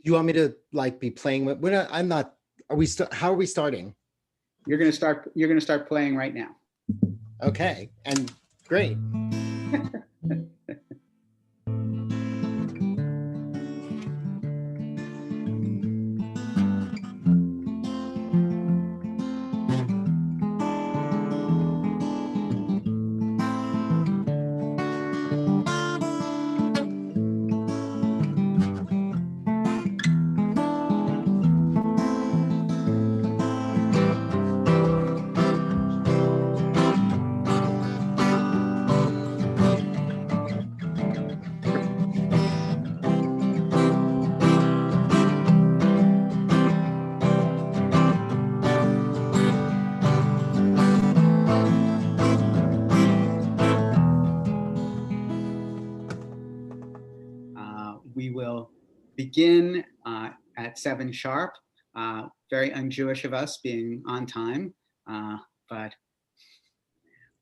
You want me to like be playing with? We're not, I'm not. Are we? How are we starting? You're gonna start playing right now. Okay, and great. We will begin at 7 sharp. Very un-Jewish of us being on time, but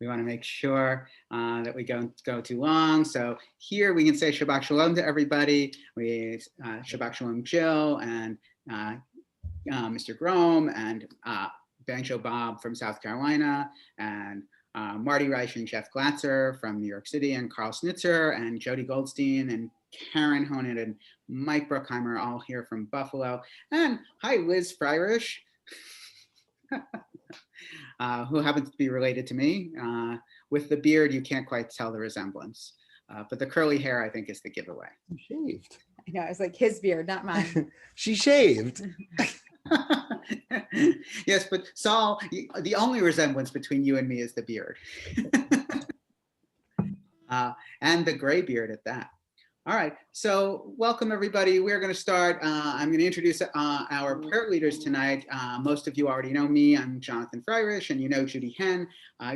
we want to make sure that we don't go too long. So here we can say Shabbat Shalom to everybody. Shabbat Shalom Jill and Mr. Grom and Banjo Bob from South Carolina and Marty Reich and Jeff Glatzer from New York City and Carl Snitzer and Jody Goldstein and Karen Honan and Mike Bruckheimer, all here from Buffalo. And hi, Liz Freirich, who happens to be related to me. With the beard, you can't quite tell the resemblance. But the curly hair, I think, is the giveaway. She shaved. I know, it's like his beard, not mine. She shaved. Yes, but Saul, the only resemblance between you and me is the beard. And the gray beard at that. All right, so welcome everybody. We're going to start. I'm going to introduce our prayer leaders tonight. Most of you already know me. I'm Jonathan Freirich, and you know Judy Henn.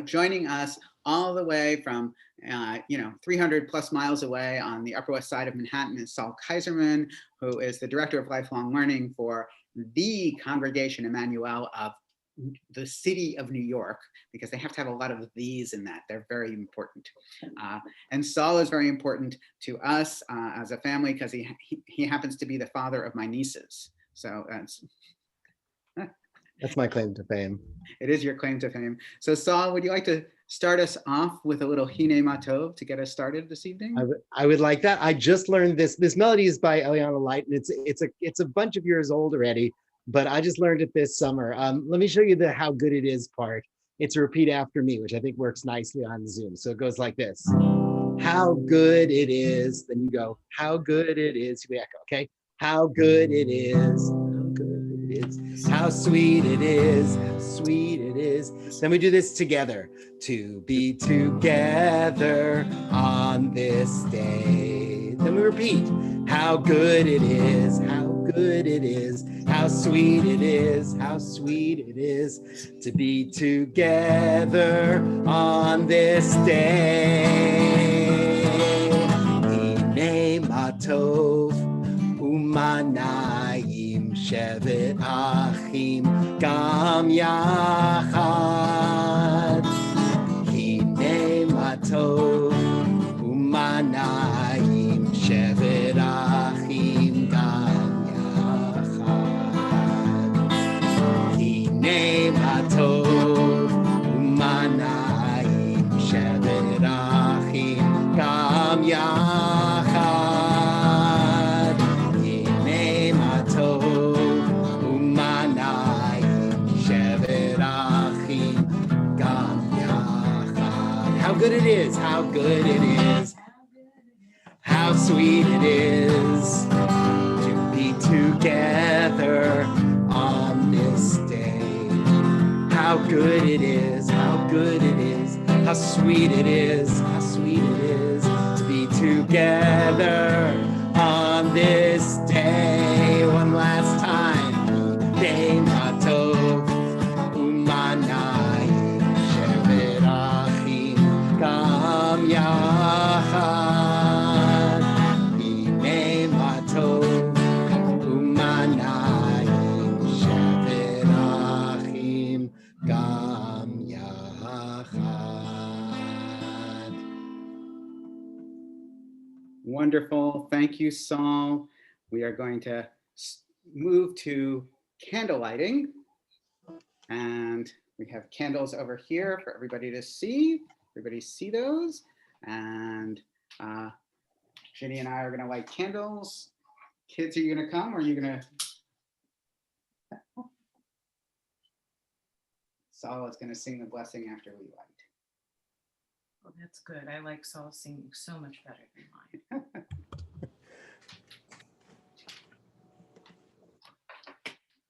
Joining us all the way from 300 plus miles away on the Upper West Side of Manhattan is Saul Kaiserman, who is the Director of Lifelong Learning for the congregation Emanu-el of the city of New York, because they have to have a lot of these in that. They're very important. And Saul is very important to us as a family because he happens to be the father of my nieces. So that's my claim to fame. It is your claim to fame. So Saul, would you like to start us off with a little Hine Matov to get us started this evening? I would like that. I just learned this. This melody is by Eliana Light, and it's a bunch of years old already, but I just learned it this summer. Let me show you the how good it is part. It's a repeat after me, which I think works nicely on Zoom. So it goes like this. How good it is. Then you go, how good it is. We echo, okay? How good it is. How good it is. How sweet it is. How sweet it is. Then we do this together. To be together on this day. Then we repeat. How good it is. How good it is. How sweet it is. How sweet it is to be together on this day. Hine matov umanayim shevet achim gam yachad. Hine matov umanayim shevet achim gam yachad. Hine matov umanayim shevet achim gam yachad. Hine matov umanayim shevet achim gam yachad. How good it is, how good it is, how sweet it is to be together on this day. How good it is, how good it is, how sweet it is, how sweet it is to be together on this day. One last time. Hine matov umanayim shevet achim gam yachad. Hine matov umanayim shevet achim gam yachad. Wonderful. Thank you, Saul. We are going to move to candle lighting. And we have candles over here for everybody to see. Everybody see those? And Judy and I are going to light candles. Kids, are you going to come or are you going to? Saul is going to sing the blessing after we light. Well, that's good. I like Saul singing so much better than mine.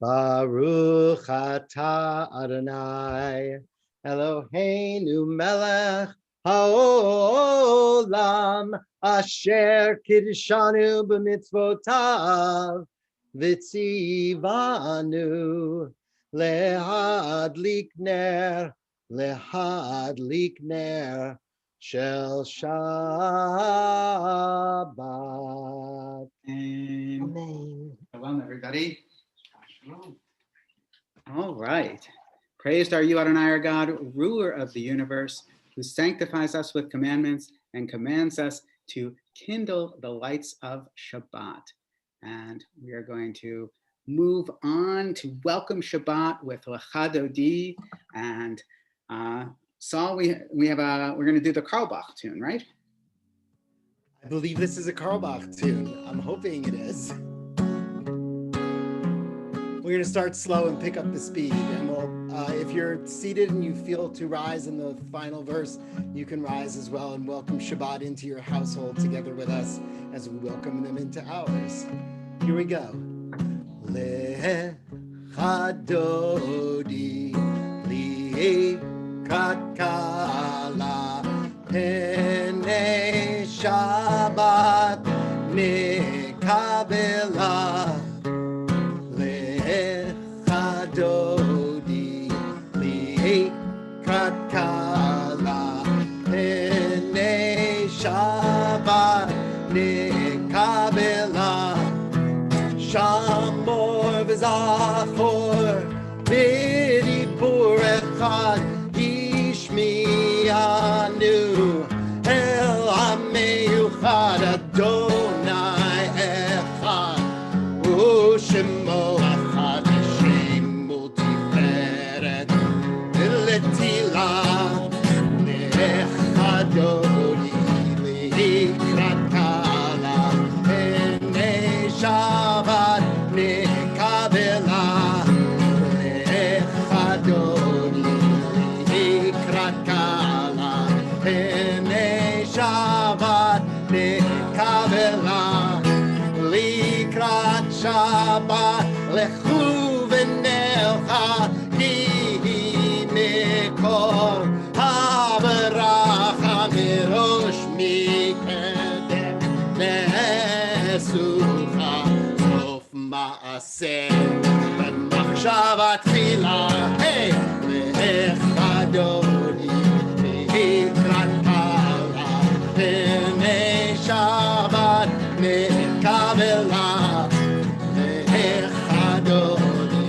Baruch atah Adonai Eloheinu melech haolam asher kiddushanu b'mitzvotav v'tzivanu lehadlik ner shel Shabbat. Amen. Shalom, everybody. All right. Praised are you, Adonai, our God, ruler of the universe, who sanctifies us with commandments and commands us to kindle the lights of Shabbat. And we are going to move on to welcome Shabbat with Lecha Dodi. And Saul, we're going to do the Carlebach tune, right? I believe this is a Carlebach tune. I'm hoping it is. We're going to start slow and pick up the speed, and we'll, if you're seated and you feel to rise in the final verse, you can rise as well and welcome Shabbat into your household together with us as we welcome them into ours. Here we go. Lecha Dodi li'ekat kala penei Shabbat nekabela Dodi li'ekat kala penei Shabbat nekabela shamor v'zachor b'dibur echad yishmi'anu el ha'meyuchad Adonai echad u'shemo echad Tila Lecha Dodi Li'ikrat Kala Penei Shabbat Nekabela Lecha Dodi Li'ikrat Kala Penei Shabbat Nekabela Li'ikrat Shabbat Lechu v'nelcha Kol habracha mirosh mikdeh nesucha sof maaseh b'machshava tchila hey lecha dodi li'ikrat kala penei Shabbat nekabela lecha dodi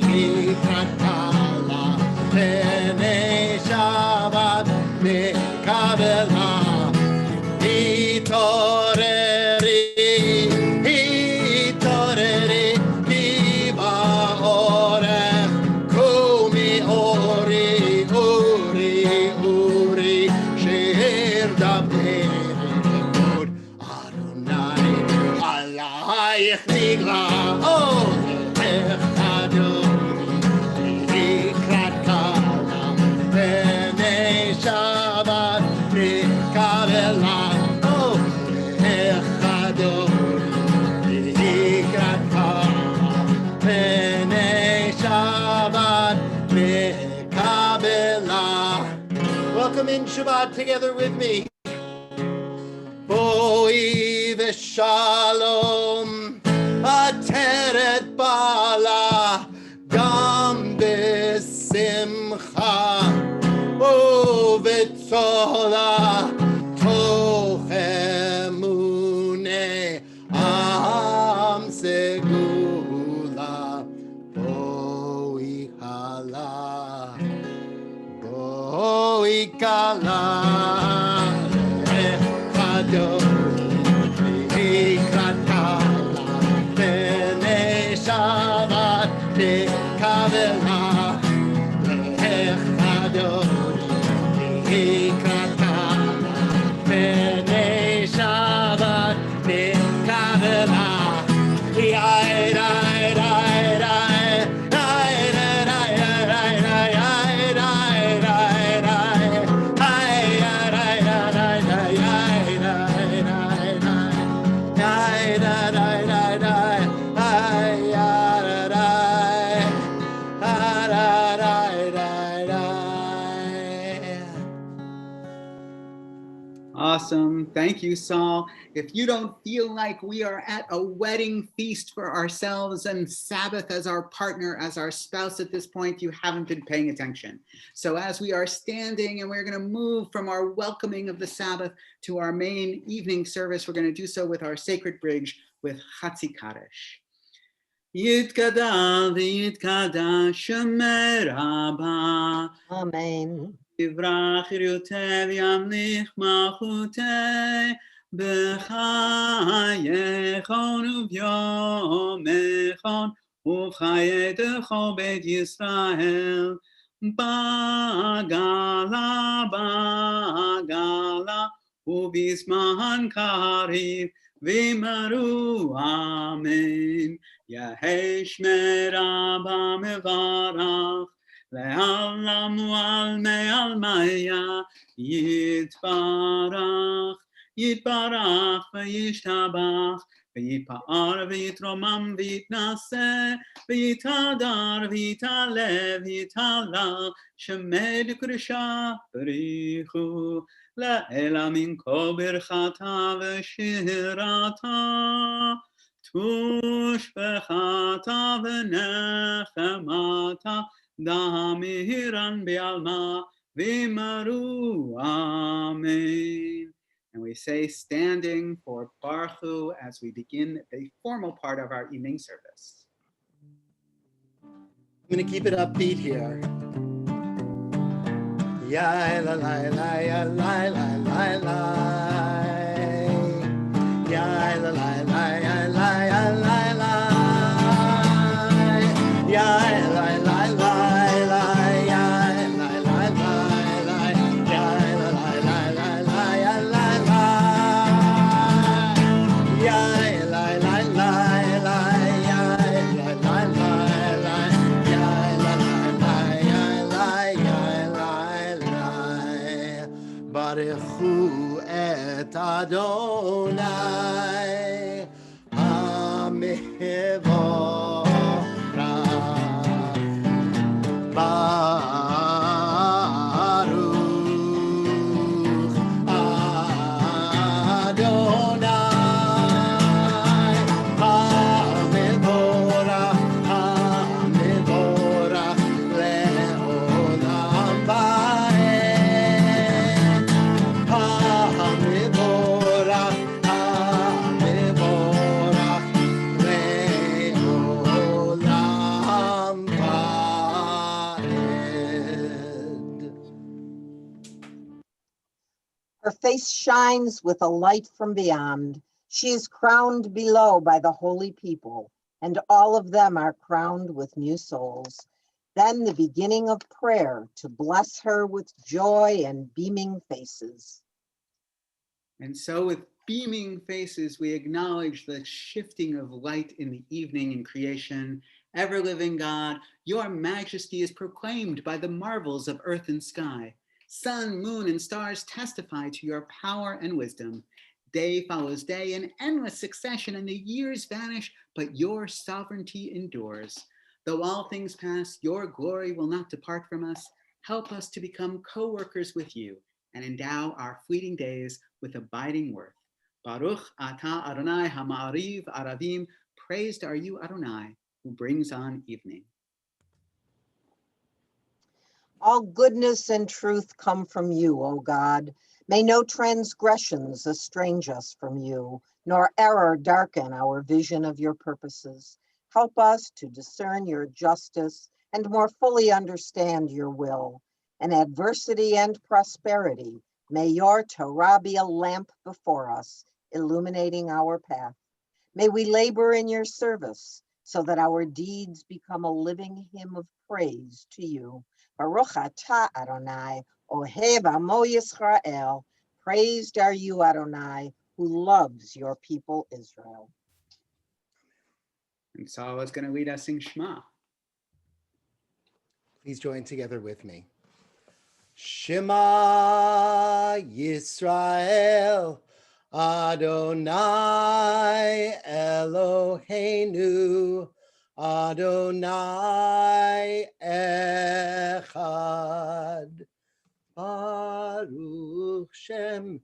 li'ikrat kala Penei Shabbat nekabela Hitoreri ki ba'orech Kumi ori She'er daber Adonai alayich nigla Oh lecha dodi li'ikrat kala penei Shabbat nekabela Oh lecha dodi li'ikrat kala penei Shabbat nekabela. Welcome in Shabbat together with me. Boi v'shalom ateret bala gam besimcha o v'tzola toch emune am segula boi hala boi kala lecha dodi li'ikrat kala Awesome. Thank you, Saul. If you don't feel like we are at a wedding feast for ourselves and Sabbath as our partner, as our spouse at this point, you haven't been paying attention. So as we are standing and we're going to move from our welcoming of the Sabbath to our main evening service, we're going to do so with our sacred bridge with Chatzi Kaddish. Yitkada v'yitkada shemer Rabba. Amen. יברח ירותי וימליך מלכותי בחייכון וביומכון ובחיי דכל בית ישראל בגלה בגלה ובזמן קריב ואמרו אמן. יהי שמי רבה מברך לעולם ועלמי עלמיה יתברך, יתברך וישתבח, ויתפאר ויתרומם ויתנשא, ויתהדר ויתעלה ויתעלה, שמי קדושה בריחו, לאלה מן כל ברכתה ושירתה, תושבחתה ונחמתה, Damiran Bialma Vimaru Amen. And we say standing for Baruch as we begin the formal part of our evening service. I'm going to keep it upbeat here. Ya la la la ya la la la la. Ya la la la ya la ya la la. Ya la la la. Baruchu et Adonai HaMevorach Baruch Adonai HaMevorach HaMevorach Le'olam Va'ed HaMevorach HaMevorach Le'olam Va'ed. Her face shines with a light from beyond. She is crowned below by the holy people, and all of them are crowned with new souls. Then the beginning of prayer to bless her with joy and beaming faces. And so with beaming faces, we acknowledge the shifting of light in the evening in creation. Ever-living God, your majesty is proclaimed by the marvels of earth and sky. Sun, moon, and stars testify to your power and wisdom. Day follows day in endless succession, and the years vanish, but your sovereignty endures. Though all things pass, your glory will not depart from us. Help us to become co-workers with you and endow our fleeting days with abiding worth. Baruch atah Adonai ha'ma'ariv aravim. Praised are you, Adonai, who brings on evening. All goodness and truth come from you, O God. May no transgressions estrange us from you, nor error darken our vision of your purposes. Help us to discern your justice and more fully understand your will. In adversity and prosperity, may your Torah be a lamp before us, illuminating our path. May we labor in your service so that our deeds become a living hymn of praise to you. Baruch atah Adonai, Ohev Amo Yisrael. Praised are you, Adonai, who loves your people Israel. And Saul is going to lead us in Shema. Please join together with me. Shema Yisrael, Adonai Eloheinu, Adonai Echad. Baruch Shem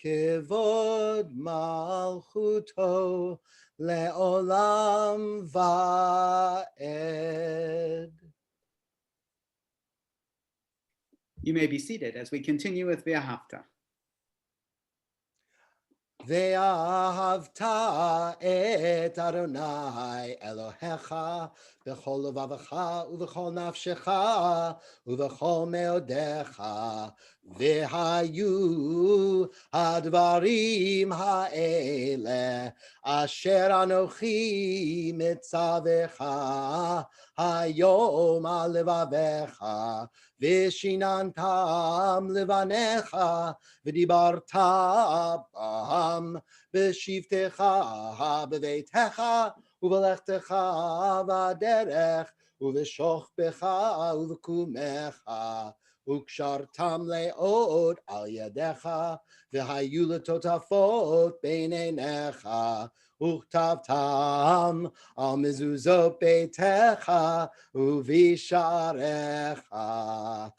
kevod malchuto leolam va'ed. You may be seated as we continue with V'ahavta. Ve'ahavta et Adonai Elohecha b'chol levavecha u'v'chol nafshecha u'v'chol meodecha ve'hayu hadvarim ha'ele asher anochi mitzavecha hayom al levavecha v'shinantam levanecha v'dibarta b'ham b'shivtecha b'veitecha u'v'lechtecha v'aderech u'v'shochbecha u'v'kumecha u'kshartam le'od al yadecha v'hayu letotafot b'neinecha u'chtavtam al mezuzot beitecha u'visharecha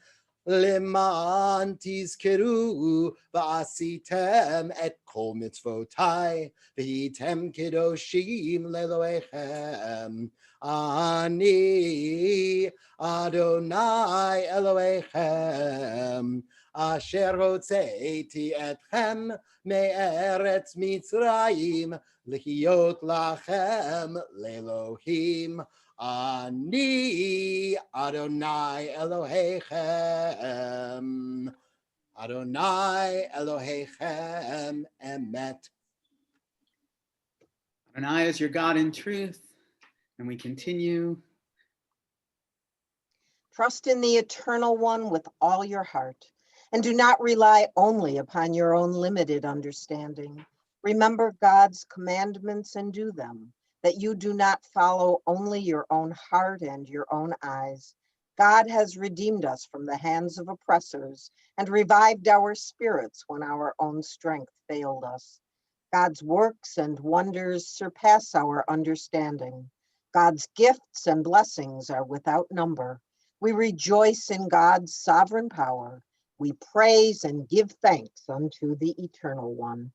Leman tizkeru va'asitem et kol mitzvotai v'hitem kedoshim leloechem ani Adonai Elohechem asher hotzeiti etchem me'eretz Mitzrayim lihiyot lachem lelohim Ani Adonai Elohechem, Adonai Elohechem emet. Adonai is your God in truth, and we continue. Trust in the Eternal One with all your heart, and do not rely only upon your own limited understanding. Remember God's commandments and do them, that you do not follow only your own heart and your own eyes. God has redeemed us from the hands of oppressors and revived our spirits when our own strength failed us. God's works and wonders surpass our understanding. God's gifts and blessings are without number. We rejoice in God's sovereign power. We praise and give thanks unto the Eternal One.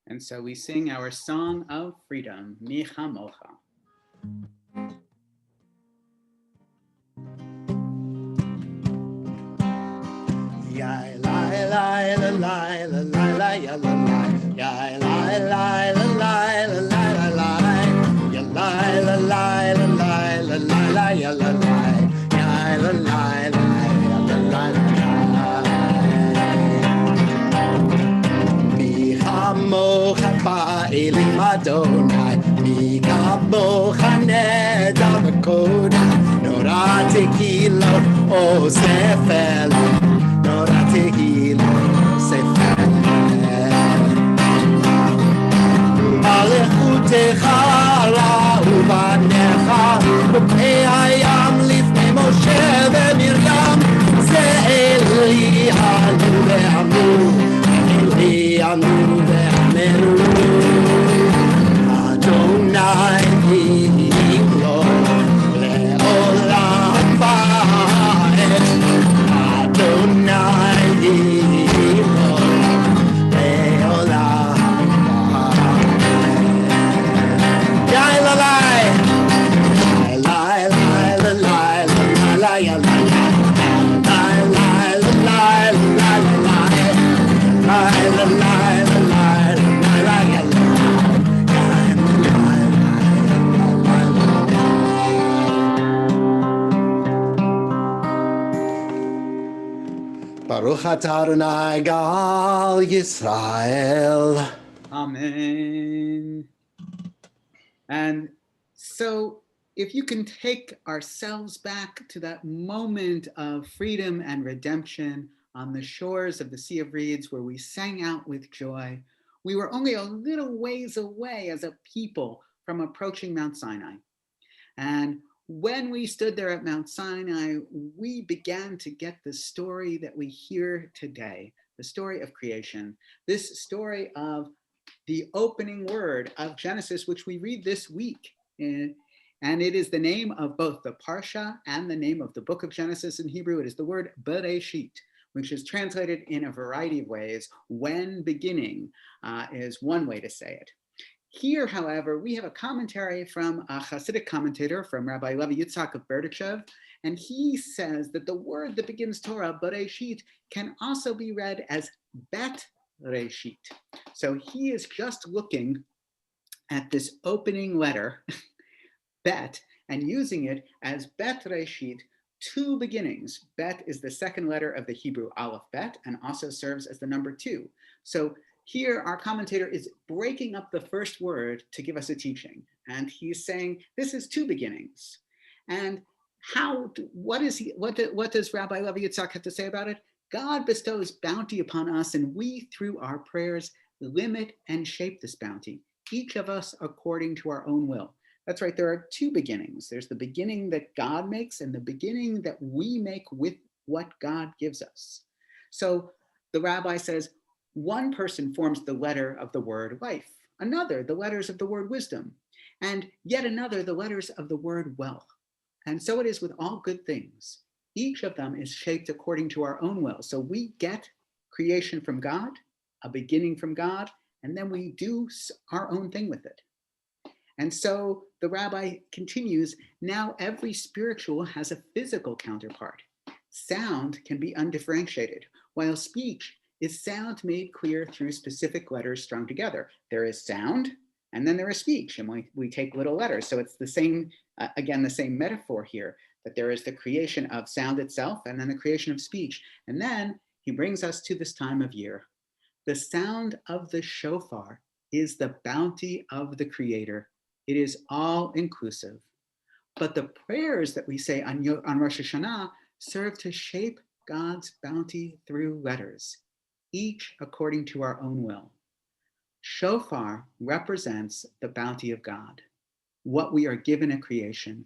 And so we sing our song of freedom, Mi Chamocha. Ya la la la la la la la ya la la ya la la la la la la la la ya la la la la la la la la ya la la ya la la la la la Mi chamocha ba'elim Adonai Mi kamocha nedar v'koda Nora tekilo o sefelo Nora tekilo o sefelo Alechutecha la'uvanecha B'pei hayam lifnei Moshe ve'Miriam Ze Eli anu ve'amu Eli anu ve'amenu Adonai hilo le'olam va'ed Adonai hilo le'olam va'ed Yai lalai Lai lai lai lai lai lai lai Baruch atah Adonai Gal Yisrael. Amen. And so if you can take ourselves back to that moment of freedom and redemption on the shores of the Sea of Reeds where we sang out with joy, we were only a little ways away as a people from approaching Mount Sinai. And when we stood there at Mount Sinai, we began to get the story that we hear today, the story of creation, this story of the opening word of Genesis, which we read this week. And it is the name of both the Parsha and the name of the book of Genesis in Hebrew. It is the word Bereshit, which is translated in a variety of ways. When beginning is one way to say it. Here, however, we have a commentary from a Hasidic commentator, from Rabbi Levi Yitzhak of Berdichev, and he says that the word that begins Torah, Bereshit, can also be read as Bet Reshit. So he is just looking at this opening letter, Bet, and using it as Bet Reshit, two beginnings. Bet is the second letter of the Hebrew Aleph Bet and also serves as the number 2. So here our commentator is breaking up the first word to give us a teaching. And he's saying this is two beginnings. And what does Rabbi Levi Yitzhak have to say about it? God bestows bounty upon us, and we, through our prayers, limit and shape this bounty, each of us according to our own will. That's right, there are two beginnings. There's the beginning that God makes and the beginning that we make with what God gives us. So the rabbi says, one person forms the letter of the word life, another the letters of the word wisdom, and yet another the letters of the word wealth. And so it is with all good things. Each of them is shaped according to our own will. So we get creation from God, a beginning from God, and then we do our own thing with it. And so the rabbi continues, now every spiritual has a physical counterpart. Sound can be undifferentiated, while speech is sound made clear through specific letters strung together. There is sound, and then there is speech, and we take little letters. So it's the same, again, the same metaphor here, that there is the creation of sound itself, and then the creation of speech. And then he brings us to this time of year. The sound of the shofar is the bounty of the Creator. It is all inclusive. But the prayers that we say on Rosh Hashanah serve to shape God's bounty through letters, each according to our own will. Shofar represents the bounty of God, what we are given at creation.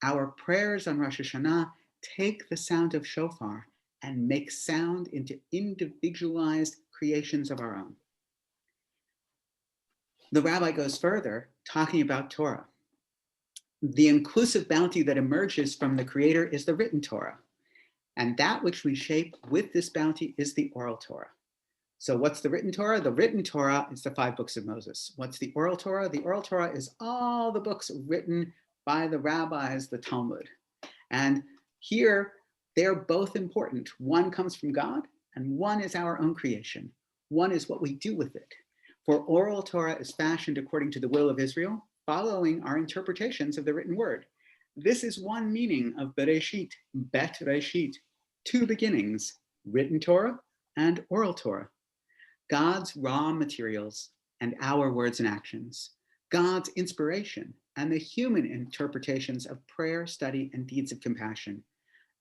Our prayers on Rosh Hashanah take the sound of shofar and make sound into individualized creations of our own. The rabbi goes further, talking about Torah. The inclusive bounty that emerges from the Creator is the written Torah, and that which we shape with this bounty is the oral Torah. So what's the written Torah? The written Torah is the 5 books of Moses. What's the oral Torah? The oral Torah is all the books written by the rabbis, the Talmud. And here, they're both important. One comes from God, and one is our own creation. One is what we do with it. For oral Torah is fashioned according to the will of Israel, following our interpretations of the written word. This is one meaning of Bereshit, Bet Reshit, two beginnings, written Torah and oral Torah. God's raw materials and our words and actions, God's inspiration and the human interpretations of prayer, study, and deeds of compassion.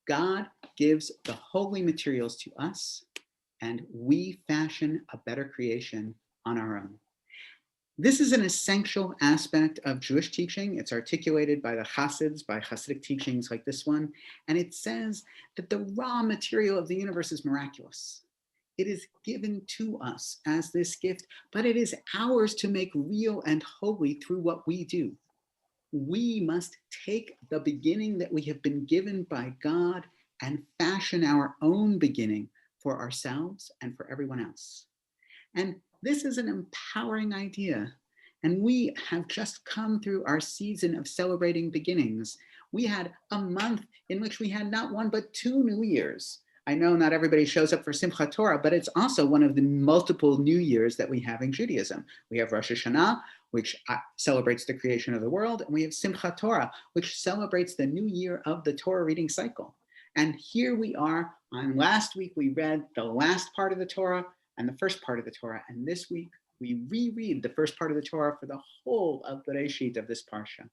God gives the holy materials to us, and we fashion a better creation on our own. This is an essential aspect of Jewish teaching. It's articulated by the Hasids, by Hasidic teachings like this one, and it says that the raw material of the universe is miraculous. It is given to us as this gift, but it is ours to make real and holy through what we do. We must take the beginning that we have been given by God and fashion our own beginning for ourselves and for everyone else. And this is an empowering idea. And we have just come through our season of celebrating beginnings. We had a month in which we had not one, but 2 New Years. I know not everybody shows up for Simchat Torah, but it's also one of the multiple New Years that we have in Judaism. We have Rosh Hashanah, which celebrates the creation of the world, and we have Simchat Torah, which celebrates the new year of the Torah reading cycle. And here we are. On last week, we read the last part of the Torah and the first part of the Torah, and this week we reread the first part of the Torah for the whole of the Bereshit of this parsha.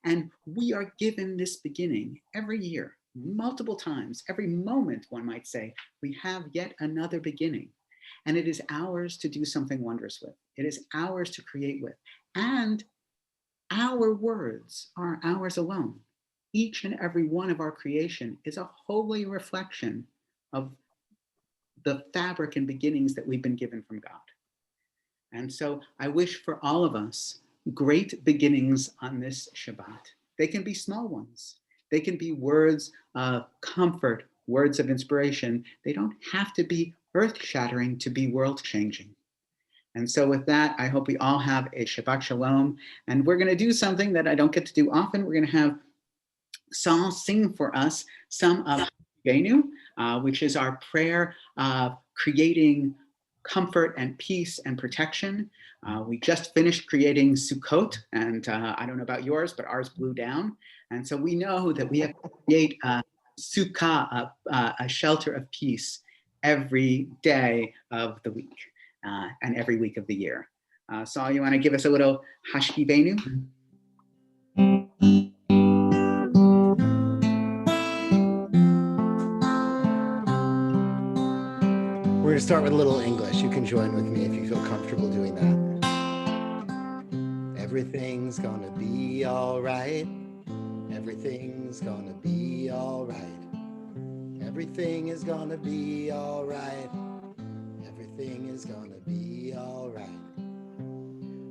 And we are given this beginning every year, multiple times, every moment, one might say, we have yet another beginning. And it is ours to do something wondrous with. It is ours to create with. And our words are ours alone. Each and every one of our creation is a holy reflection of the fabric and beginnings that we've been given from God. And so I wish for all of us great beginnings on this Shabbat. They can be small ones. They can be words of comfort words of inspiration, they don't have to be earth-shattering to be world-changing. And so with that, I hope we all have a Shabbat Shalom. And we're going to do something that I don't get to do often. We're going to have Saul sing for us some of Emanu, which is our prayer of creating comfort and peace and protection. We just finished creating Sukkot, and I don't know about yours, but ours blew down. And so we know that we have to create a sukkah, a shelter of peace, every day of the week and every week of the year. Saul, you want to give us a little Hashkivenu? We're going to start with a little English. You can join with me if you feel comfortable doing that. Everything's going to be all right. Everything's going to be all right. Everything is going to be all right. Everything is going to be all right.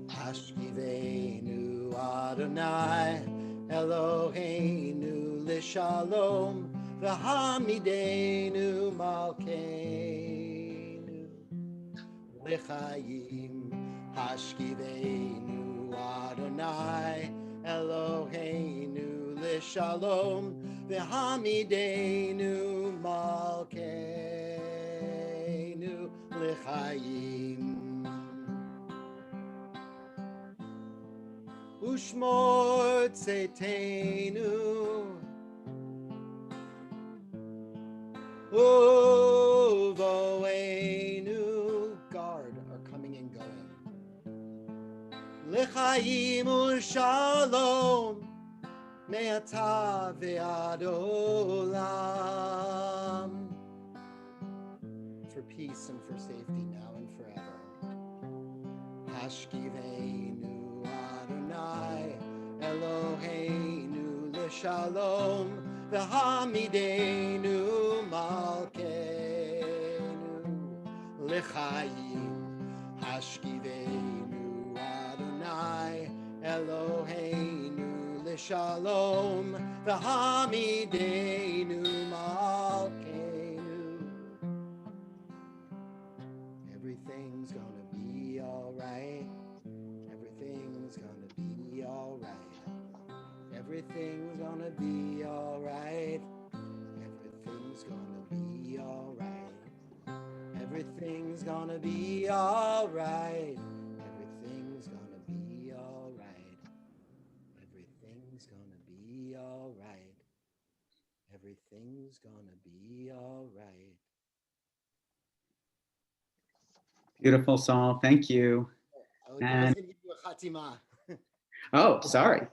Hashkivenu Adonai Eloheinu Lishalom V'hamidenu Malkeinu L'chaim. Hashkivenu Adonai Eloheinu Lishalom V'hamidenu Malkeinu L'chaim. Ushmor Tzeitenu Uvoenu. Guard our coming and going. L'chaim u'shalom me'ata ve'ad olam. For peace and for safety now and forever. Hashkivenu Adonai Eloheinu L'shalom V'hamidenu Malkeinu L'chaim. Hashkivenu Adonai Eloheinu L'shalom V'hamidenu Malkeinu. Everything's gonna be all right. Everything's gonna be all right. Everything's gonna be all right. Everything's gonna be all right. Everything's gonna be all right. Everything's gonna be all right. Everything's gonna be all right. Everything's gonna be all right. Beautiful, Saul. Thank you. I was And- gonna give you a Chatima. Oh, sorry.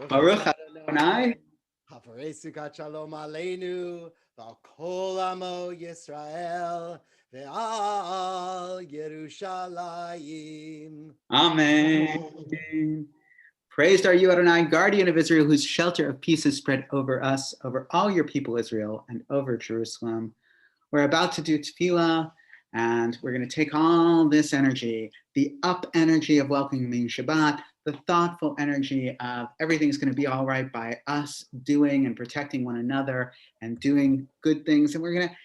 Baruch Adonai. Havarei Sukkot Shalom Aleinu V'al Kol Amo Yisrael Ve'al Yerushalayim. Amen. Praised are you, Adonai, guardian of Israel, whose shelter of peace is spread over us, over all your people, Israel, and over Jerusalem. We're about to do tefillah, and we're going to take all this energy, the up energy of welcoming Shabbat, the thoughtful energy of everything's going to be all right by us doing and protecting one another and doing good things. And we're going to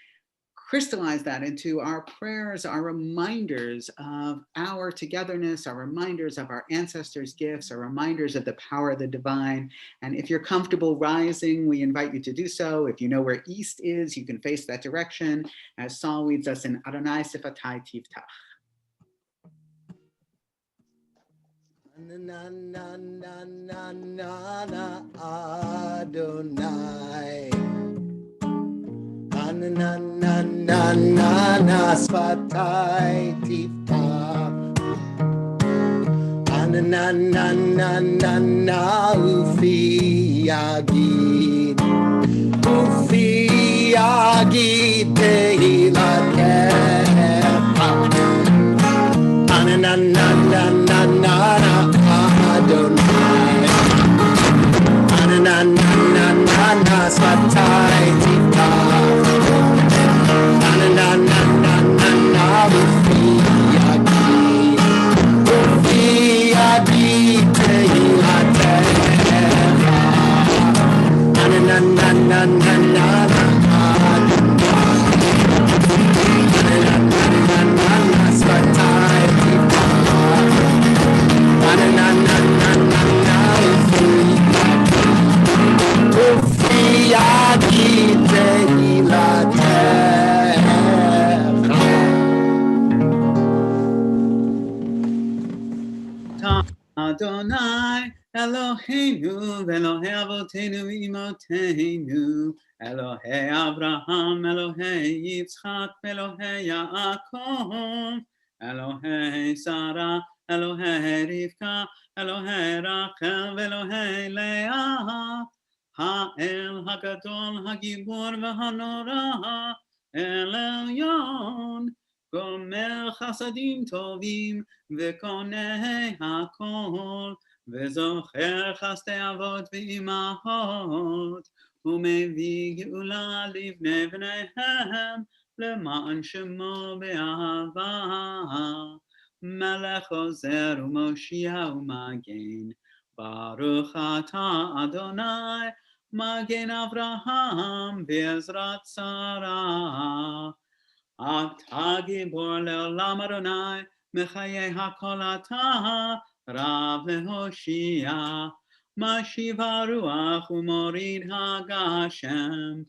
crystallize that into our prayers, our reminders of our togetherness, our reminders of our ancestors' gifts, our reminders of the power of the divine. And if you're comfortable rising, we invite you to do so. If you know where east is, you can face that direction as Saul leads us in Adonai Sifatai Tiftach. Na na na na na na Adonai. Na na na na na na Sfatai Tiftach. Na na na na na Ufi Yagid. Ufi Yagid Tehilakecha. Na na na na na Adonai. Na na na na Sfatai Tiftach. Na na na na Ufi Yagid. Ufi Yagid Tehilakecha. Na na na na Adonai Eloheinu Elohei Avotenu Imotenu Elohei Abraham Elohei Yitzchak Elohei Yaakov Elohei Sarah Elohei Rivka Elohei Rachel Elohei Leah Ha'el HaGadol HaGibor VeHanorah El Elyon Gomer Chasadim Tovim וקונה הכל, וזוכר חסדי אבות ואימהות, ומביא גאולה לבני בניהם, למען שמו באהבה. מלך עוזר ומושיע ומגן, ברוך אתה אדוני, מגן אברהם בעזרת שרה. אתה גיבור לעולם אדוני, מחיי הכל אתה רב להושיע, משיב הרוח ומוריד הגשם,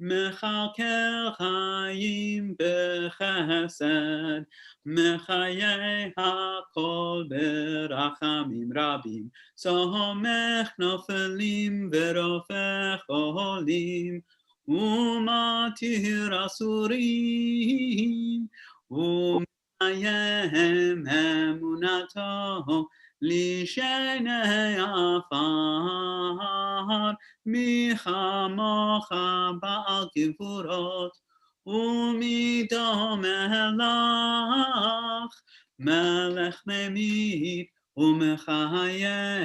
מכלכל חיים בחסד, מחיי הכל ברחמים רבים, סומך נופלים ורופא חולים, ומתיר אסורים, ומקיים אמונתו לשני עפר, מי כמוך בעל גבורות, ומי דומה לך, מלך ממית ומחיה,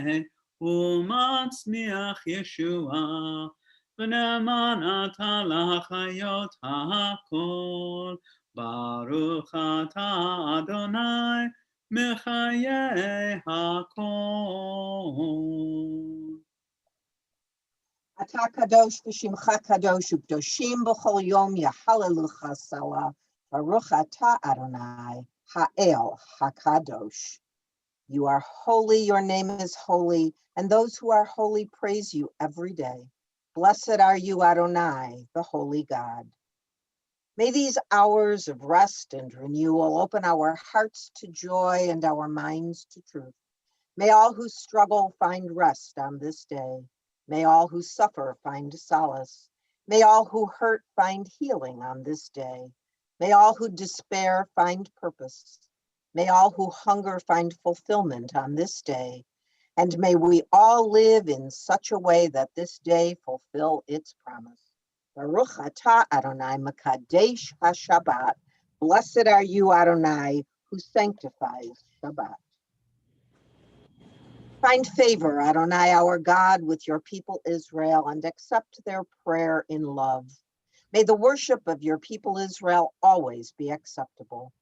ומצמיח ישועה, ונאמן אתה לחיות הכל. ברוך אתה אדוני מחיי הכל. אתה קדוש ושמך קדוש וקדושים בכל יום יהללוך סלה. ברוך אתה אדוני האל הקדוש. You are holy, your name is holy, and those who are holy praise you every day. Blessed are you, Adonai, the holy God. May these hours of rest and renewal open our hearts to joy and our minds to truth. May all who struggle find rest on this day. May all who suffer find solace. May all who hurt find healing on this day. May all who despair find purpose. May all who hunger find fulfillment on this day. And may we all live in such a way that this day fulfill its promise. Baruch atah Adonai Mekadesh HaShabbat. Blessed are you, Adonai, who sanctifies Shabbat. Find favor, Adonai, our God, with your people Israel, and accept their prayer in love. May the worship of your people Israel always be acceptable.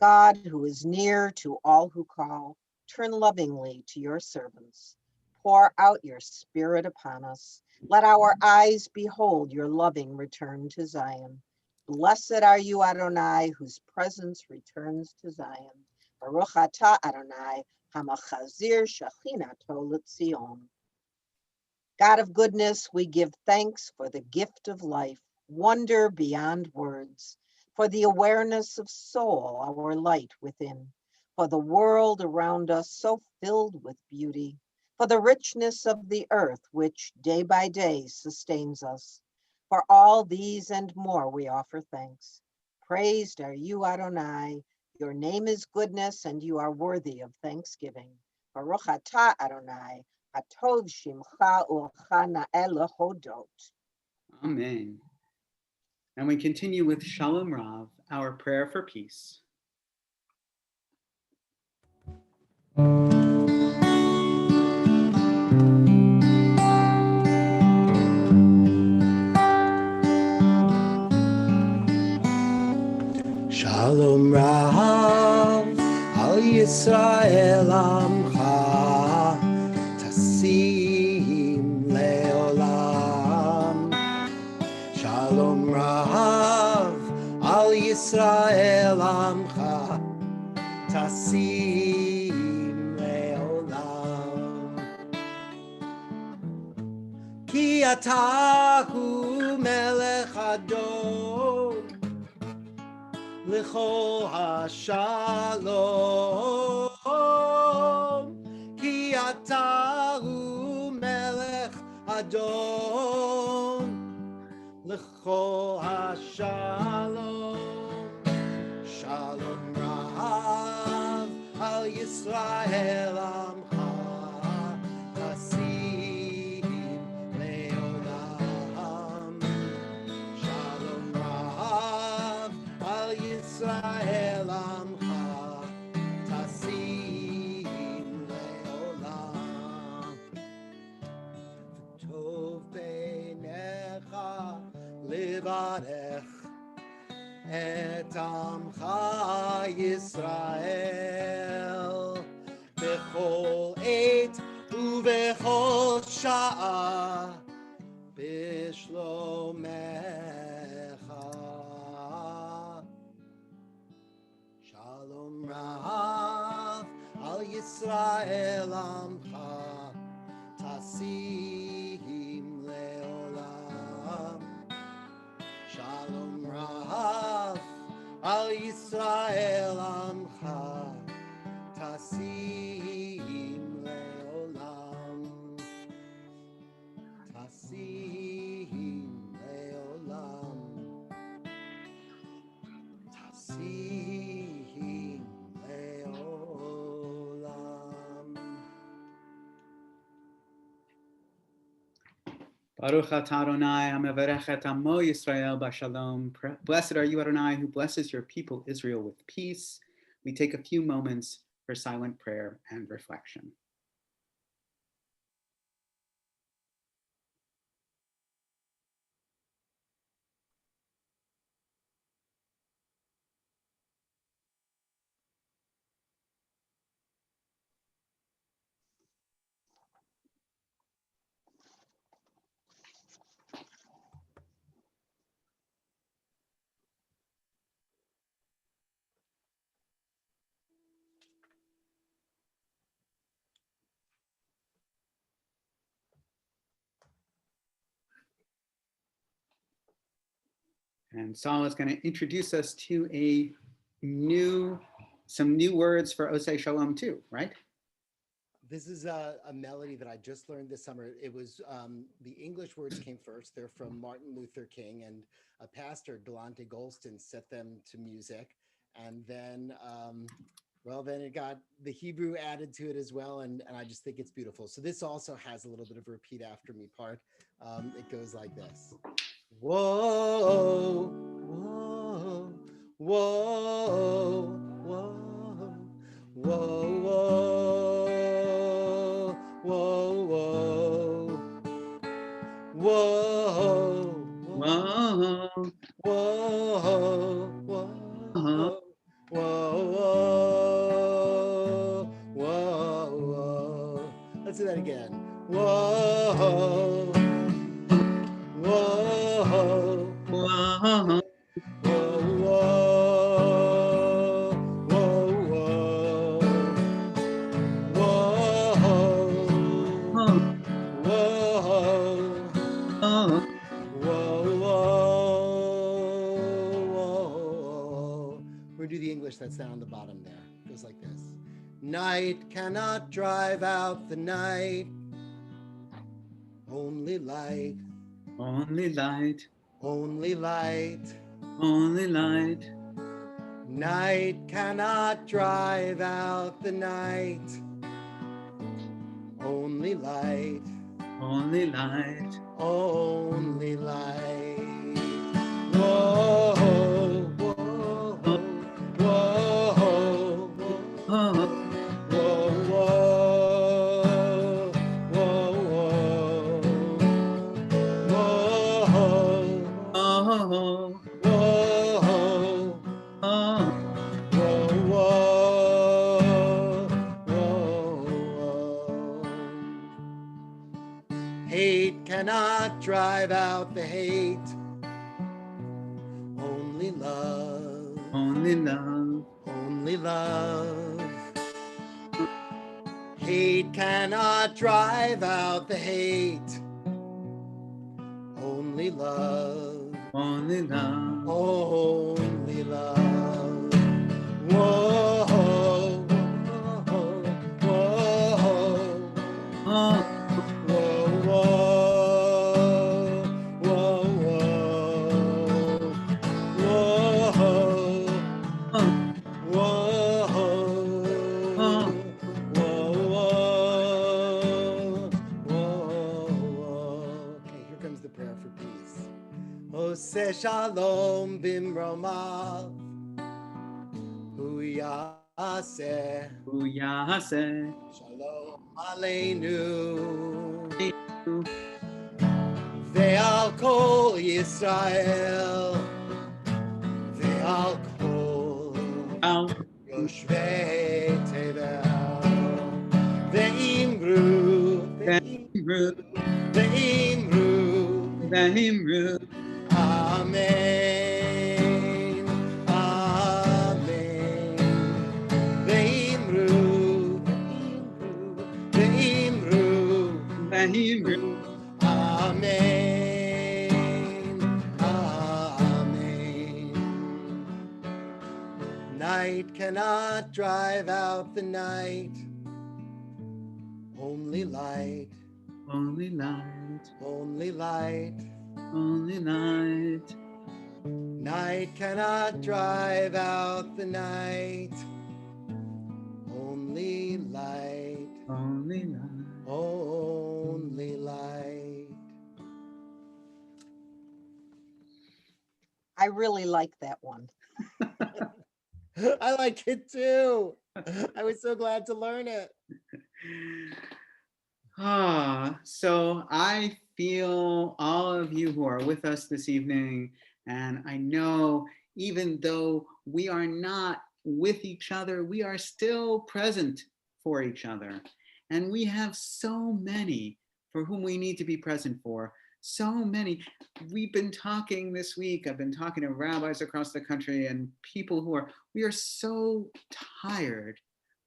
God, who is near to all who call, turn lovingly to your servants. Pour out your spirit upon us. Let our eyes behold your loving return to Zion. Blessed are you, Adonai, whose presence returns to Zion. Baruch atah Adonai, hamachazir shechinato l'tzion. God of goodness, we give thanks for the gift of life, wonder beyond words, for the awareness of soul, our light within, for the world around us so filled with beauty, for the richness of the earth which day by day sustains us. For all these and more we offer thanks. Praised are you, Adonai. Your name is goodness and you are worthy of thanksgiving. Baruch atah Adonai, hatov shimcha u'cha na'eh lehodot. Amen. And we continue with Shalom Rav, our prayer for peace. Shalom Rav al Yisrael Amcha Tasim Leolam. Shalom Rav al Yisrael Amcha Tasim Leolam. Ki atahu melech adon L'chol hashalom, ki atahu melech adon l'chol hashalom shalom rav al Yisrael amcha tasim leolam shalom rav al Yisrael amcha tasim leolam tov beinecha livarech et amcha Yisrael bechol עת ובכל שעה בשלומך. Shalom רב על ישראל עמך תשים לעולם. Shalom רב על ישראל עמך תשים לעולם. תשים לעולם. תשים לעולם. Baruch atah Adonai hamevarech et amo Yisrael b'shalom. Blessed are you, Adonai, who blesses your people Israel with peace. We take a few moments for silent prayer and reflection. And Saul is going to introduce us to some new words for Osei Shalom too, right? This is a melody that I just learned this summer. It was the English words came first. They're from Martin Luther King, and a pastor, Delonte Golston, set them to music. And then, then it got the Hebrew added to it as well. And I just think it's beautiful. So this also has a little bit of a repeat after me part. It goes like this. Whoa, whoa, whoa, whoa, whoa, whoa, whoa, whoa, whoa, whoa, whoa, whoa. Let's do that again. Whoa. Whoa, whoa, we'll do the English that's down on the bottom there. It goes like this. Night cannot drive out the night. Only light. Only light. Only light. Only light. Night cannot drive out the night. Only light. Only light. Only light. Whoa, whoa, whoa, whoa, whoa, Hate cannot drive out the hate. Only love. Only love. Only love. Hate cannot drive out the hate. Only love. Only love. Only love. Whoa, whoa, whoa, Shalom bimromav hu yaseh Uyase. Shalom aleinu ve'al kol Yisrael ve'al kol Al yoshvei tevel ve'imru Vehimru. ve'imru Vehimru. Amen. Amen. Ve'imru, ve'imru, Vehimru. Amen. Amen. Night cannot drive out the night. Only light, Only light. only light. Only light. Night cannot drive out the night. Only light, Only light. only light. I really like that one. I like it too. I was so glad to learn it. So I feel all of you who are with us this evening, and I know even though we are not with each other, we are still present for each other. And we have so many for whom we need to be present for. So many. We've been talking this week, I've been talking to rabbis across the country and people we are so tired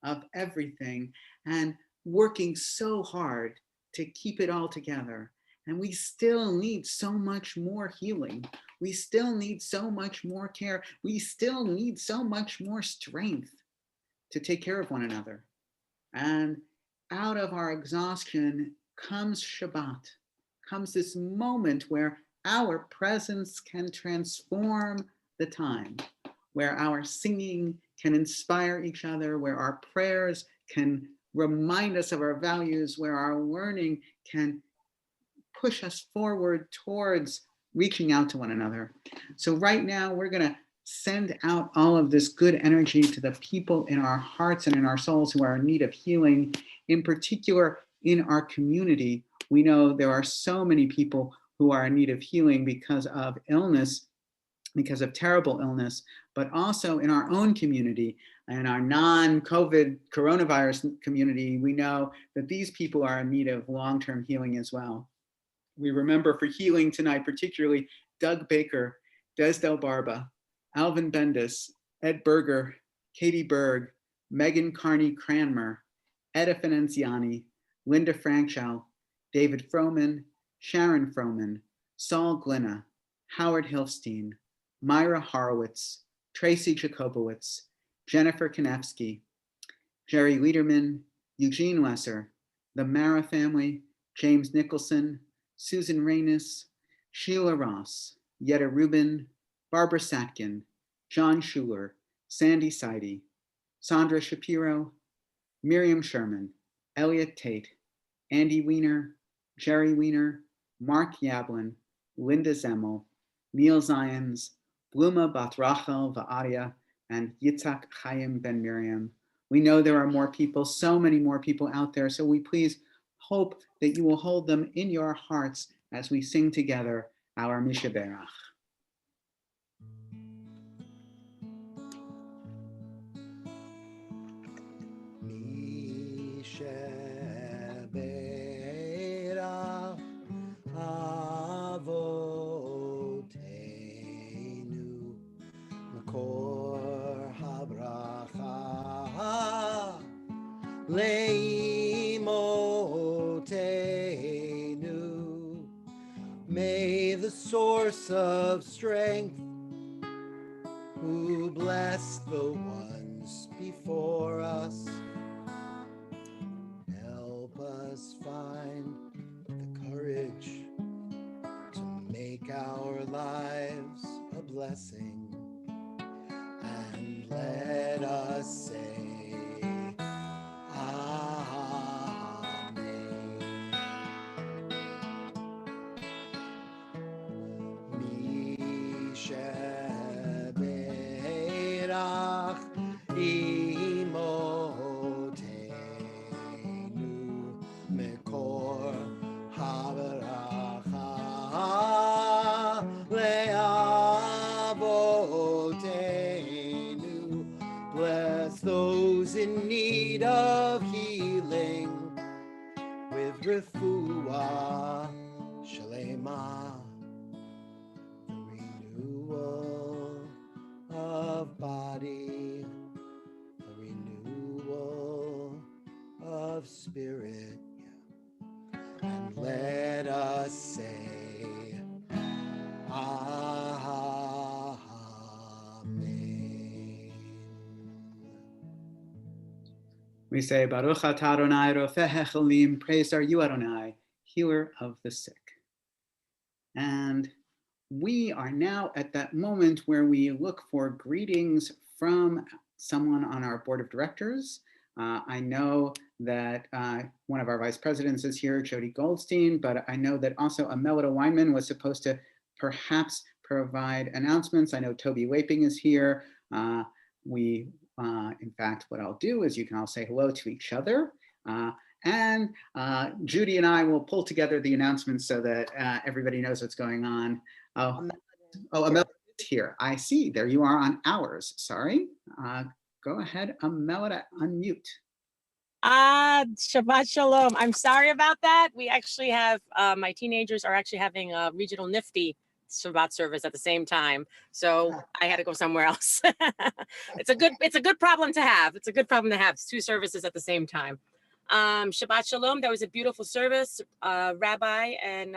of everything and working so hard to keep it all together. And we still need so much more healing. We still need so much more care. We still need so much more strength to take care of one another. And out of our exhaustion comes Shabbat, comes this moment where our presence can transform the time, where our singing can inspire each other, where our prayers can remind us of our values, where our learning can push us forward towards reaching out to one another. So right now we're going to send out all of this good energy to the people in our hearts and in our souls who are in need of healing. In particular, in our community, we know there are so many people who are in need of healing because of illness, because of terrible illness, but also in our own community and our non-COVID coronavirus community, we know that these people are in need of long-term healing as well. We remember for healing tonight, particularly Doug Baker, Des Del Barba, Alvin Bendis, Ed Berger, Katie Berg, Megan Carney Cranmer, Etta Finanziani, Linda Franchow, David Froman, Sharon Froman, Saul Glenna, Howard Hilfstein, Myra Horowitz, Tracy Jacobowitz, Jennifer Kanefsky, Jerry Liederman, Eugene Lesser, the Mara family, James Nicholson, Susan Reynes, Sheila Ross, Yetta Rubin, Barbara Satkin, John Schuler, Sandy Seide, Sandra Shapiro, Miriam Sherman, Elliot Tate, Andy Weiner, Jerry Weiner, Mark Yablin, Linda Zemmel, Neil Zions, Bluma Bat Rachel Va'adia, and Yitzhak Chaim Ben Miriam. We know there are more people, so many more people out there, so we please hope that you will hold them in your hearts as we sing together our Mishaberach. Mishaberach Avoteinu Makor Habracha Leimotenu. May the source of strength, who bless the ones before us, help us find the courage to make our lives a blessing, and let us say Amen. in need of healing with refuah shalema, the renewal of body, the renewal of spirit. And let us say, Amen. We say, Baruch atah Adonai rofeh hacholim, praised are you, Adonai, healer of the sick. And we are now at that moment where we look for greetings from someone on our board of directors. I know that one of our vice presidents is here, Judy Goldstein, but I know that also Amelita Weinman was supposed to perhaps provide announcements. I know Toby Waping is here. In fact, what I'll do is you can all say hello to each other. And Judy and I will pull together the announcements so that everybody knows what's going on. Amelita is here. I see. There you are on ours. Sorry. Go ahead, Amelita, unmute. Shabbat Shalom. I'm sorry about that. We actually have, my teenagers are actually having a regional Nifty Shabbat service at the same time. So I had to go somewhere else. It's a good problem to have. It's a good problem to have 2 services at the same time. Shabbat Shalom. That was a beautiful service. Rabbi and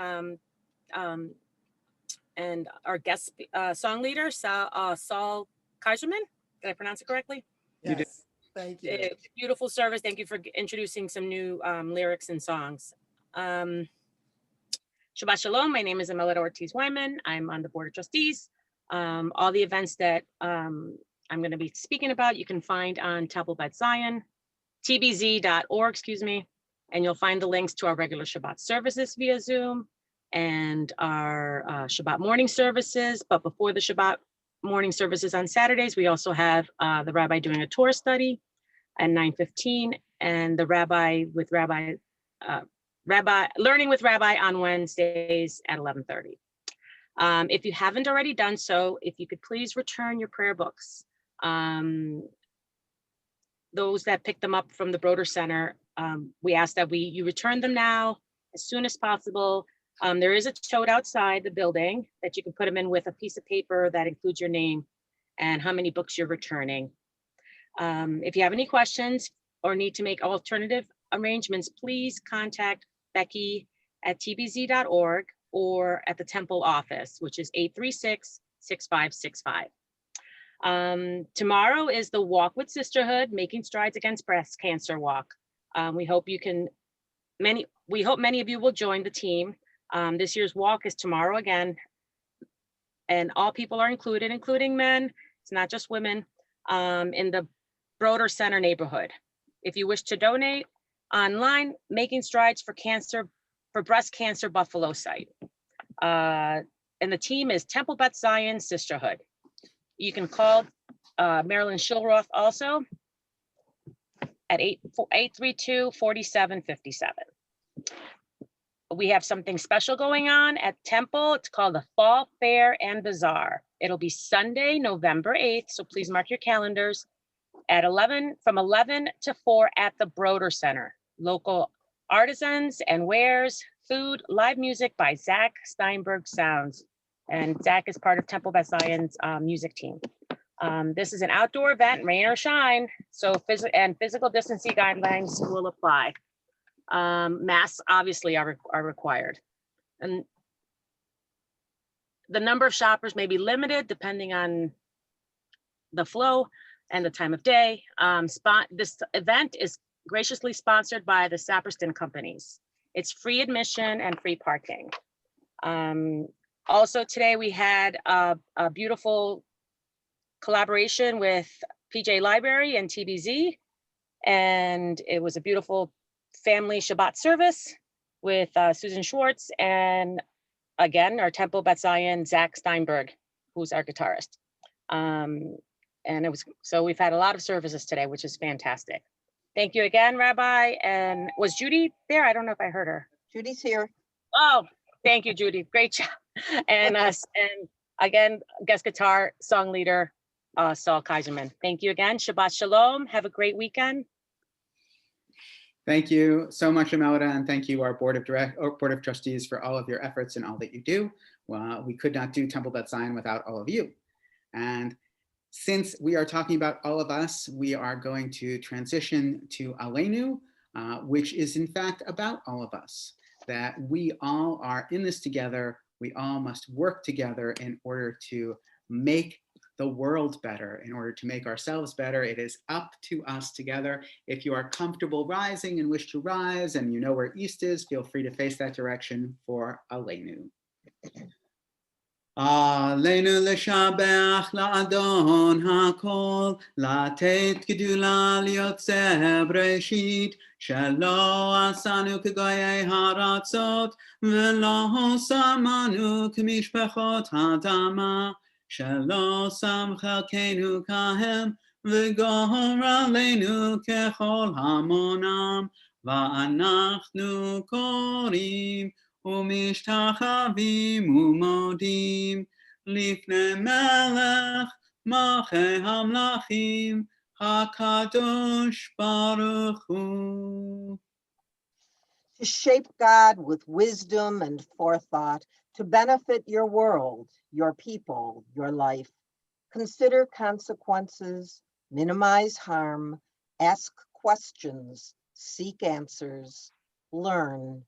our guest song leader, Saul Kaiserman. Did I pronounce it correctly? You did. Yes, thank you. Beautiful service. Thank you for introducing some new lyrics and songs. Shabbat Shalom. My name is Amelita Ortiz Wyman. I'm on the board of trustees. All the events that I'm going to be speaking about, you can find on TBZ, TBZ.org, and you'll find the links to our regular Shabbat services via Zoom and our Shabbat morning services. But before the Shabbat morning services on Saturdays, we also have the rabbi doing a Torah study at 9:15, and the Learning with Rabbi on Wednesdays at 11:30. If you haven't already done so, if you could please return your prayer books. Those that picked them up from the Broder Center, we ask that you return them now as soon as possible. There is a tote outside the building that you can put them in with a piece of paper that includes your name and how many books you're returning. If you have any questions or need to make alternative arrangements, please contact Becky at tbz.org or at the Temple office, which is 836-6565. Tomorrow is the Walk with Sisterhood, Making Strides Against Breast Cancer Walk. We hope many of you will join the team. This year's walk is tomorrow again, and all people are included, including men. It's not just women, in the Broder Center neighborhood. If you wish to donate online, Making Strides for Breast Cancer Buffalo site. And the team is Temple Beth Zion Sisterhood. You can call Marilyn Shilroth also at 832-4757. We have something special going on at Temple. It's called the Fall Fair and Bazaar. It'll be Sunday, November 8th. So please mark your calendars at from 11 to 4 at the Broder Center. Local artisans and wares, food, live music by Zach Steinberg Sounds. And Zach is part of Temple Beth Zion's music team. This is an outdoor event, rain or shine. So physical distancing guidelines will apply. Masks obviously are required. And the number of shoppers may be limited depending on the flow and the time of day. This event is graciously sponsored by the Saperston Companies. It's free admission and free parking. Also today we had a beautiful collaboration with PJ Library and TBZ, and it was a beautiful family Shabbat service with Susan Schwartz and again our Temple Beth Zion Zach Steinberg, who's our guitarist. So we've had a lot of services today, which is fantastic. Thank you again, Rabbi. And was Judy there? I don't know if I heard her. Judy's here. Oh, thank you, Judy. Great job. And again, guest guitar song leader, Saul Kaiserman. Thank you again. Shabbat Shalom. Have a great weekend. Thank you so much, Imelda, and thank you, our Board of Trustees, for all of your efforts and all that you do. Well, we could not do Temple Bet Zion without all of you. And since we are talking about all of us, we are going to transition to Aleinu, which is in fact about all of us, that we all are in this together. We all must work together in order to make the world better, in order to make ourselves better. It is up to us together. If you are comfortable rising and wish to rise and you know where east is, feel free to face that direction for Aleinu. Aleinu l'shabach la'adon ha'kol, la'tet gedula liyotzeh breshit, shelo asanu k'goyei haratzot, v'lo samanu k'mishpachot ha'adama, shelo sam chelkenu kahem, v'gor aleinu kechol hamonam, va'anachnu korim, ומשתחווים ומודים לפני מלך מלכי המלכים הקדוש ברוך הוא. To shape God with wisdom and forethought, to benefit your world, your people, your life. Consider consequences, minimize harm, ask questions, seek answers, learn,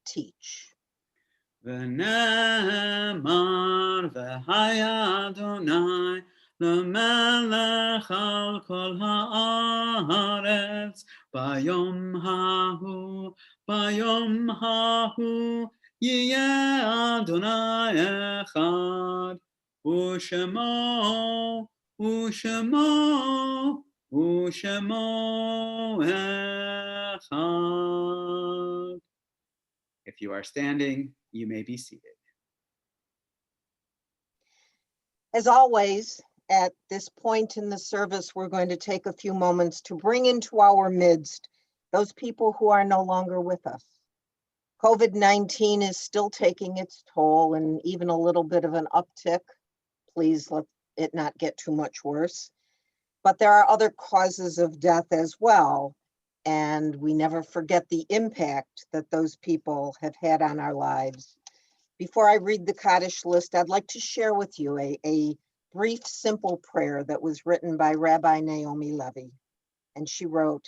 teach. ונאמר והיה אדוני למלך על כל הארץ ביום ההוא יהיה אדוני אחד ושמו אחד. If you are standing, you may be seated. As always, at this point in the service, we're going to take a few moments to bring into our midst those people who are no longer with us. COVID-19 is still taking its toll and even a little bit of an uptick. Please let it not get too much worse. But there are other causes of death as well. And we never forget the impact that those people have had on our lives. Before I read the Kaddish list, I'd like to share with you a brief, simple prayer that was written by Rabbi Naomi Levy. And she wrote,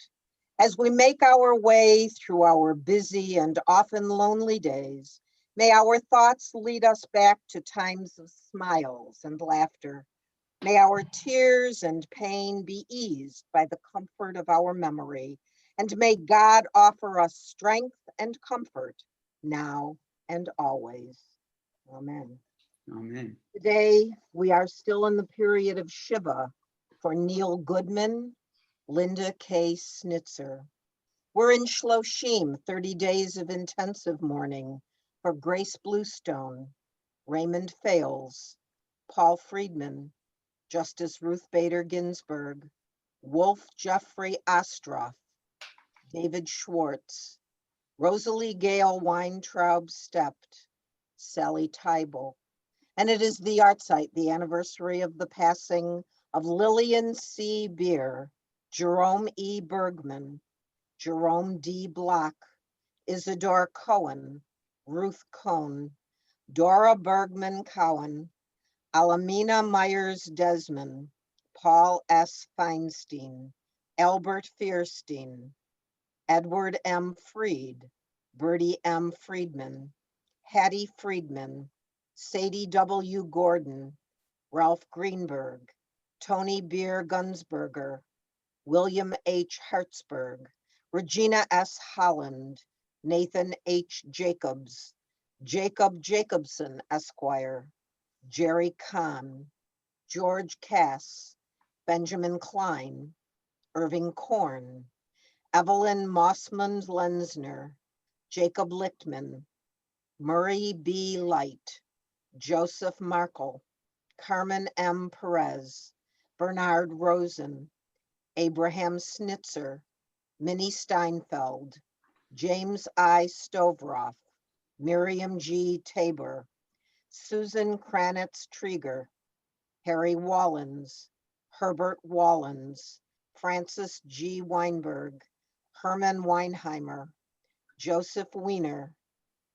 as we make our way through our busy and often lonely days, may our thoughts lead us back to times of smiles and laughter. May our tears and pain be eased by the comfort of our memory. And may God offer us strength and comfort now and always. Amen. Amen. Today, we are still in the period of Shiva for Neil Goodman, Linda K. Snitzer. We're in Shloshim, 30 days of intensive mourning for Grace Bluestone, Raymond Fales, Paul Friedman, Justice Ruth Bader Ginsburg, Wolf Jeffrey Ostroff, David Schwartz, Rosalie Gail Weintraub Stept, Sally Tybel. And it is the Artsite, the anniversary of the passing of Lillian C. Beer, Jerome E. Bergman, Jerome D. Block, Isidore Cohen, Ruth Cohn, Dora Bergman Cowan, Alamina Myers Desmond, Paul S. Feinstein, Albert Fierstein, Edward M. Freed, Bertie M. Friedman, Hattie Friedman, Sadie W. Gordon, Ralph Greenberg, Tony Beer Gunsberger, William H. Hartzberg, Regina S. Holland, Nathan H. Jacobs, Jacob Jacobson, Esquire, Jerry Kahn, George Cass, Benjamin Klein, Irving Korn, Evelyn Mossman Lenzner, Jacob Lichtman, Murray B. Light, Joseph Markle, Carmen M. Perez, Bernard Rosen, Abraham Snitzer, Minnie Steinfeld, James I. Stovroff, Miriam G. Tabor, Susan Kranitz Trieger, Harry Wallens, Herbert Wallens, Francis G. Weinberg, Herman Weinheimer, Joseph Wiener,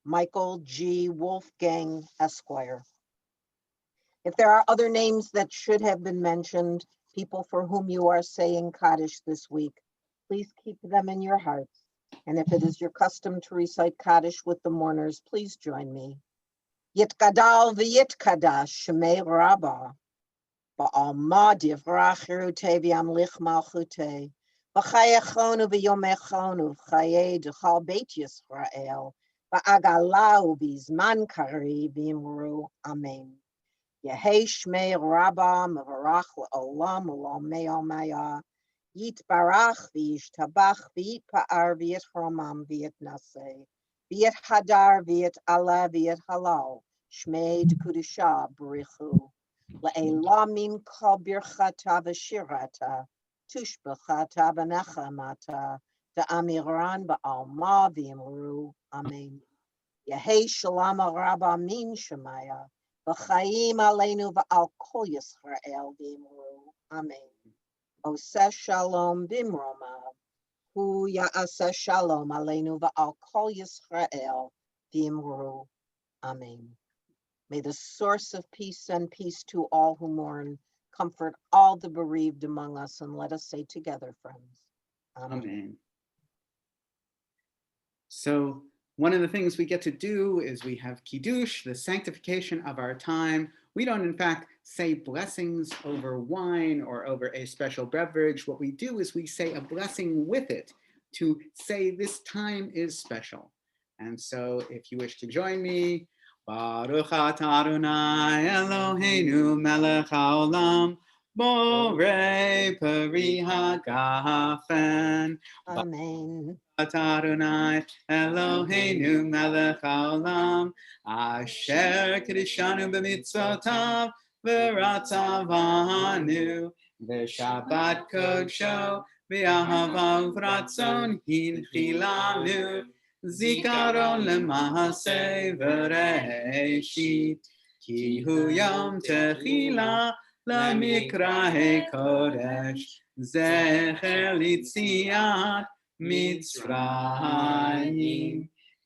Michael G. Wolfgang, Esquire. If there are other names that should have been mentioned, people for whom you are saying Kaddish this week, please keep them in your hearts. And if it is your custom to recite Kaddish with the mourners, please join me. Yitgadal v'yitkadash shemei Rabbah, ba'alma divrach cherutei v'yamlich malchutei, v'chayechonu v'yomechonu v'chayei d'chal beit Yisrael, v'agalau v'zman kari v'imru, amen. Yehei shmei Rabbah mevarach le'olam u'lomei omaya, yitbarach v'yishtabach v'yitpa'ar v'yitchromam v'yitnaseh, v'yithadar v'yit'ala v'yithalal, shmei d'kudusha b'richu, le'elamim kol birchata v'shirata, tushbechata v'nechamata, da'amiran ba'alma v'imru, amen. Yehei shalom Rabbah min shemaya, v'chaim aleinu v'al kol Yisrael v'imru, amen. Oseh shalom b'imromav, hu ya'aseh shalom aleinu v'al kol Yisrael v'imru, amen. May the source of peace send peace to all who mourn, comfort all the bereaved among us, and let us say together, friends, amen. Amen. So one of the things we get to do is we have Kiddush, the sanctification of our time. We don't, in fact, say blessings over wine or over a special beverage. What we do is we say a blessing with it to say this time is special. And so if you wish to join me, Baruch atah Adonai Eloheinu melech haolam, borei peri hagafen. Amen. Adonai Eloheinu melech haolam, asher kiddushanu b'mitzvotav v'ratzavanu v'shabbat kodsho v'ahava uvratzon hinchilanu zikaron lemahaseh v'reishit ki hu yom techila lemikrahei kodesh zecher litziat Mitzrayim,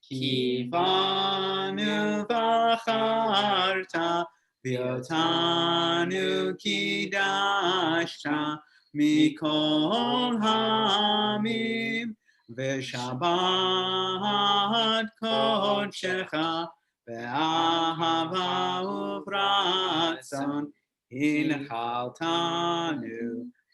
kivanu v'acharta, v'yotanu kidashta, mikol hamim, v'shabbat kodshecha, v'ahava uvratzon, hinchaltanu,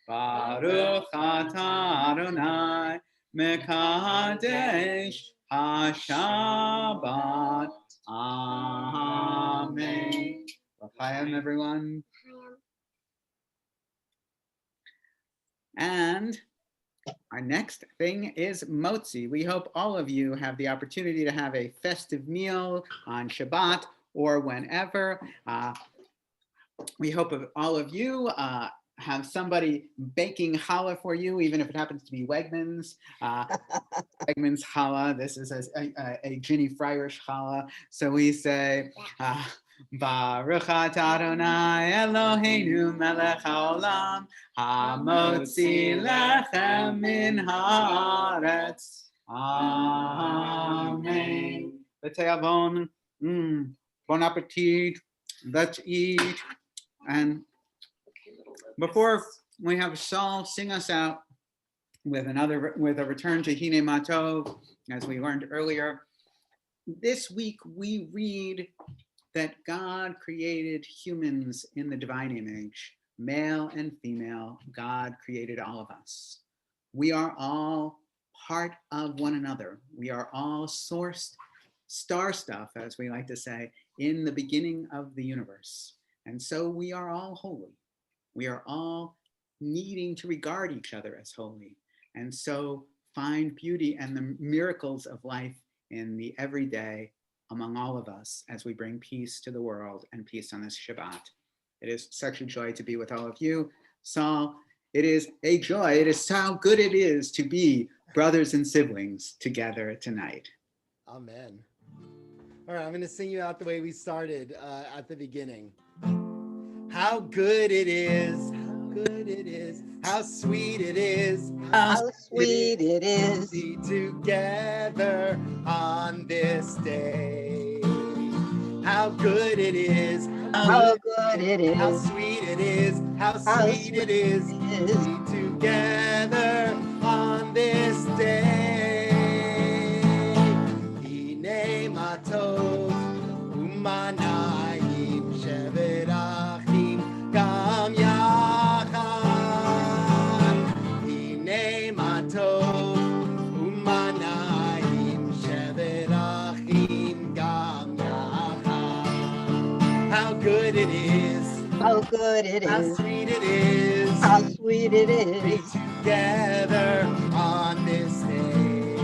Baruch atah Adonai, Mekadesh HaShabbat. Amen. L'chaim, everyone. And our next thing is motzi. We hope all of you have the opportunity to have a festive meal on Shabbat or whenever. We hope all of you have somebody baking challah for you, even if it happens to be Wegmans. Wegmans challah. This is a Ginny Freirich challah. So we say, Baruch atah Adonai Eloheinu melech haolam, hamotzi lechem min haaretz. Amen. B'te'avon. Bon appetit. Let's eat. And before we have Saul sing us out with a return to Hine Matov, as we learned earlier, this week we read that God created humans in the divine image, male and female. God created all of us. We are all part of one another. We are all sourced star stuff, as we like to say, in the beginning of the universe. And so we are all holy. We are all needing to regard each other as holy, and so find beauty and the miracles of life in the everyday among all of us as we bring peace to the world and peace on this Shabbat. It is such a joy to be with all of you. Saul, it is a joy. It is how good it is to be brothers and siblings together tonight. Amen. All right, I'm going to sing you out the way we started at the beginning. How good it is, how good it is, how sweet it is, How sweet it to is. be together on this day. How good it is, How good it how is. sweet it is, how How sweet it is it to is. be together on this day. Hine matov umanayim shevet achim gam yachad. Hine matov umanayim shevet achim gam yachad. How good it is, How good it how is. sweet it is, How sweet it be is. together on this day.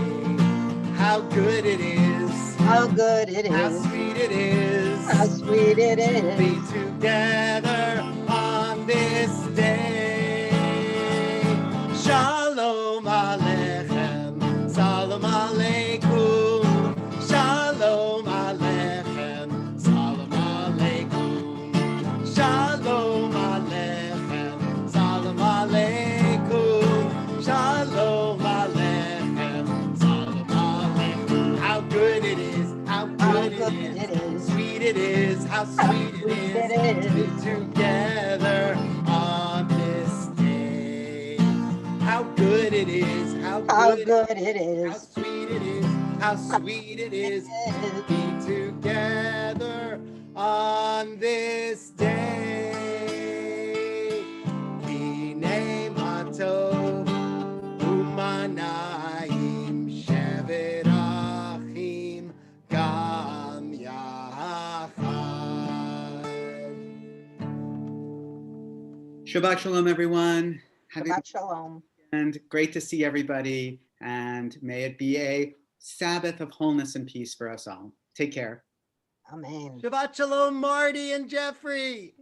How good it is, How good it how is. sweet it is, How sweet it be is. together on this day. Shalom Aleichem, Salam Aleikum, Shalom Aleichem, Salam Aleikum, Shalom Aleichem, Salam Aleikum, Shalom Aleichem, Salam Aleikum. How good it is, how How good good it it is, is. sweet it is, how How sweet sweet it it is to be is. together on this day. How good it is, how How good good it how is. sweet it is, how sweet it is to be together on this day. Hine matov umanayim shevet achim gam yachad. Shabbat shalom, everyone. Happy Shabbat shalom. weekend. Great to see everybody. And may it be a Sabbath of wholeness and peace for us all. Take care. Amen. Shabbat shalom, Marty and Jeffrey.